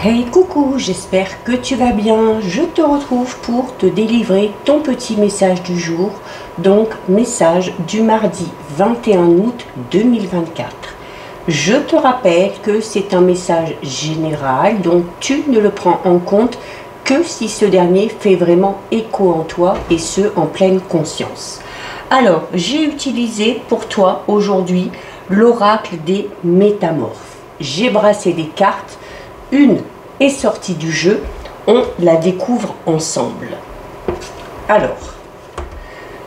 Hey coucou, j'espère que tu vas bien. Je te retrouve pour te délivrer ton petit message du jour. Donc message du mardi 21 août 2024. Je te rappelle que c'est un message général, donc tu ne le prends en compte que si ce dernier fait vraiment écho en toi et ce en pleine conscience. Alors j'ai utilisé pour toi aujourd'hui l'oracle des métamorphes. J'ai brassé des cartes. Une est sortie du jeu, on la découvre ensemble. Alors,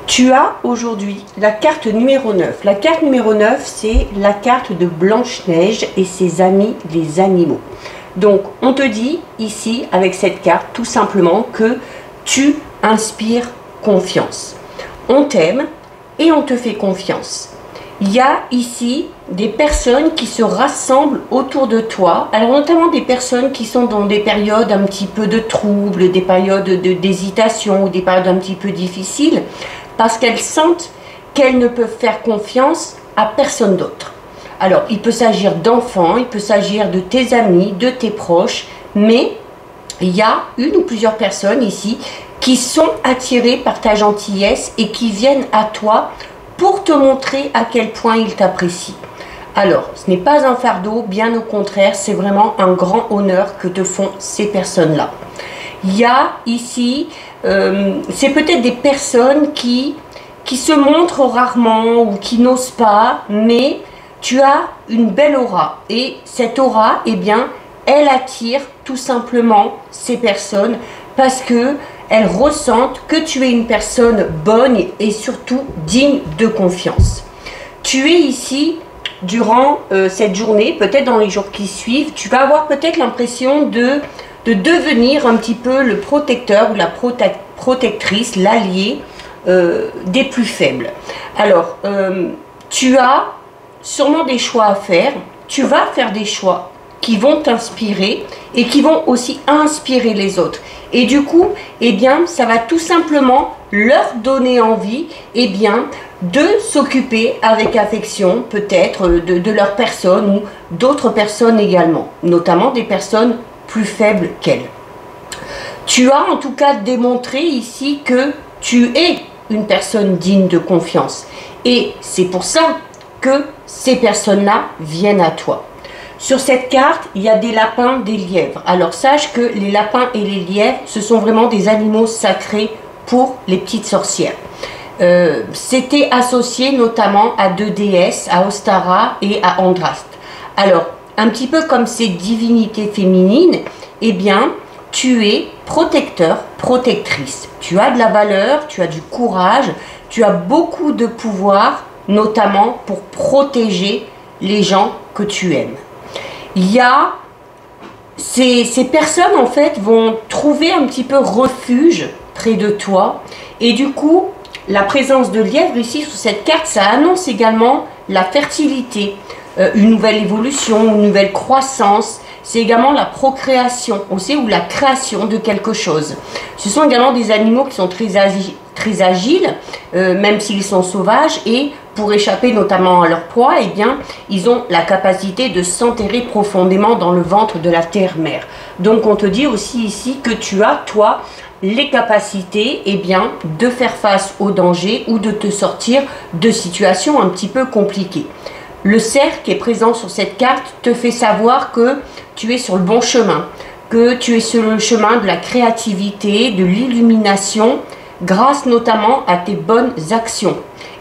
tu as aujourd'hui la carte numéro 9. La carte numéro 9, c'est la carte de Blanche-Neige et ses amis les animaux. Donc, on te dit ici, avec cette carte, tout simplement que tu inspires confiance. On t'aime et on te fait confiance. Il y a ici des personnes qui se rassemblent autour de toi, alors notamment des personnes qui sont dans des périodes un petit peu de troubles, des périodes d'hésitation ou des périodes un petit peu difficiles, parce qu'elles sentent qu'elles ne peuvent faire confiance à personne d'autre. Alors il peut s'agir d'enfants, il peut s'agir de tes amis, de tes proches, mais il y a une ou plusieurs personnes ici qui sont attirées par ta gentillesse et qui viennent à toi pour te montrer à quel point ils t'apprécient. Alors, ce n'est pas un fardeau, bien au contraire, c'est vraiment un grand honneur que te font ces personnes-là. Il y a ici, c'est peut-être des personnes qui se montrent rarement ou qui n'osent pas, mais tu as une belle aura. Et cette aura, eh bien, elle attire tout simplement ces personnes parce que elles ressentent que tu es une personne bonne et surtout digne de confiance. Tu es ici durant cette journée, peut-être dans les jours qui suivent, tu vas avoir peut-être l'impression de devenir un petit peu le protecteur ou la protectrice, l'allié des plus faibles. Alors, tu as sûrement des choix à faire, tu vas faire des choix qui vont t'inspirer et qui vont aussi inspirer les autres. Et du coup, eh bien, ça va tout simplement leur donner envie, eh bien, de s'occuper avec affection, peut-être, de leur personne ou d'autres personnes également, notamment des personnes plus faibles qu'elles. Tu as en tout cas démontré ici que tu es une personne digne de confiance. Et c'est pour ça que ces personnes-là viennent à toi. Sur cette carte, il y a des lapins, des lièvres. Alors sache que les lapins et les lièvres, ce sont vraiment des animaux sacrés pour les petites sorcières. C'était associé notamment à deux déesses, à Ostara et à Andraste. Alors, un petit peu comme ces divinités féminines, eh bien, tu es protecteur, protectrice. Tu as de la valeur, tu as du courage, tu as beaucoup de pouvoir, notamment pour protéger les gens que tu aimes. Il y a ces personnes en fait vont trouver un petit peu refuge près de toi et du coup la présence de lièvre ici sur cette carte, ça annonce également la fertilité, une nouvelle évolution, une nouvelle croissance. C'est également la procréation aussi ou la création de quelque chose. Ce sont également des animaux qui sont très agiles, même s'ils sont sauvages, et pour échapper notamment à leur proie, eh bien, ils ont la capacité de s'enterrer profondément dans le ventre de la terre-mère. Donc on te dit aussi ici que tu as, toi, les capacités eh bien, de faire face au danger ou de te sortir de situations un petit peu compliquées. Le cercle qui est présent sur cette carte te fait savoir que tu es sur le bon chemin, que tu es sur le chemin de la créativité, de l'illumination, grâce notamment à tes bonnes actions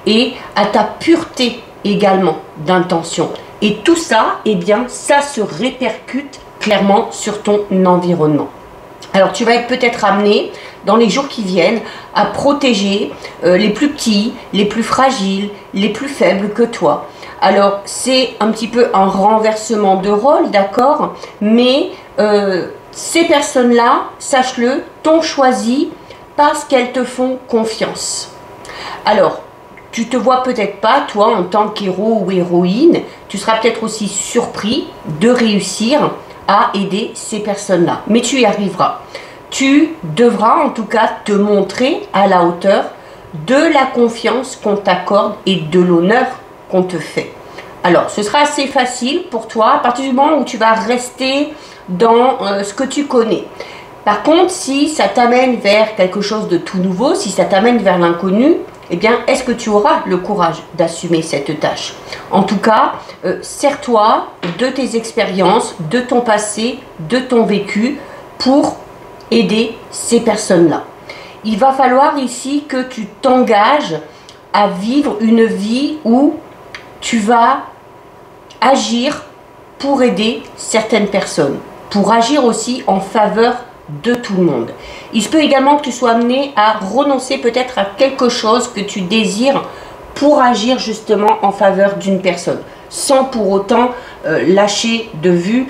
et à ta pureté également d'intention. Et tout ça, eh bien, ça se répercute clairement sur ton environnement. Alors tu vas être peut-être amené dans les jours qui viennent à protéger les plus petits, les plus fragiles, les plus faibles que toi. Alors c'est un petit peu un renversement de rôle, d'accord, mais ces personnes-là, sache-le, t'ont choisi parce qu'elles te font confiance. Alors, tu te vois peut-être pas, toi, en tant qu'héros ou héroïne, tu seras peut-être aussi surpris de réussir à aider ces personnes-là. Mais tu y arriveras. Tu devras en tout cas te montrer à la hauteur de la confiance qu'on t'accorde et de l'honneur qu'on te fait. Alors, ce sera assez facile pour toi à partir du moment où tu vas rester dans ce que tu connais. Par contre, si ça t'amène vers quelque chose de tout nouveau, si ça t'amène vers l'inconnu, eh bien, est-ce que tu auras le courage d'assumer cette tâche? En tout cas, sers-toi de tes expériences, de ton passé, de ton vécu pour aider ces personnes-là. Il va falloir ici que tu t'engages à vivre une vie où tu vas agir pour aider certaines personnes, pour agir aussi en faveur de tout le monde. Il se peut également que tu sois amené à renoncer peut-être à quelque chose que tu désires pour agir justement en faveur d'une personne, sans pour autant lâcher de vue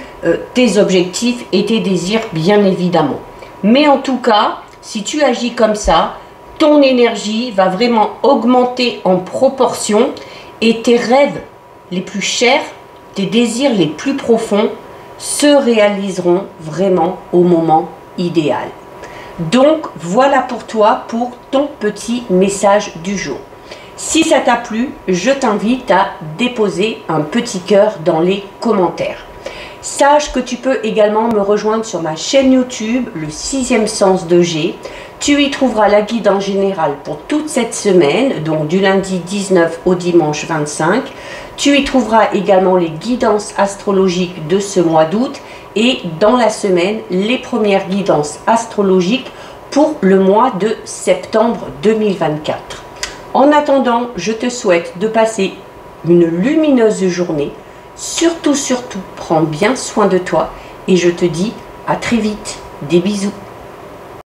tes objectifs et tes désirs, bien évidemment. Mais en tout cas, si tu agis comme ça, ton énergie va vraiment augmenter en proportion et tes rêves les plus chers, tes désirs les plus profonds se réaliseront vraiment au moment idéal. Donc voilà pour toi pour ton petit message du jour. Si ça t'a plu, je t'invite à déposer un petit cœur dans les commentaires. Sache que tu peux également me rejoindre sur ma chaîne YouTube, le 6e sens de G. Tu y trouveras la guidance générale pour toute cette semaine, donc du lundi 19 au dimanche 25. Tu y trouveras également les guidances astrologiques de ce mois d'août et dans la semaine, les premières guidances astrologiques pour le mois de septembre 2024. En attendant, je te souhaite de passer une lumineuse journée. Surtout, prends bien soin de toi et je te dis à très vite. Des bisous.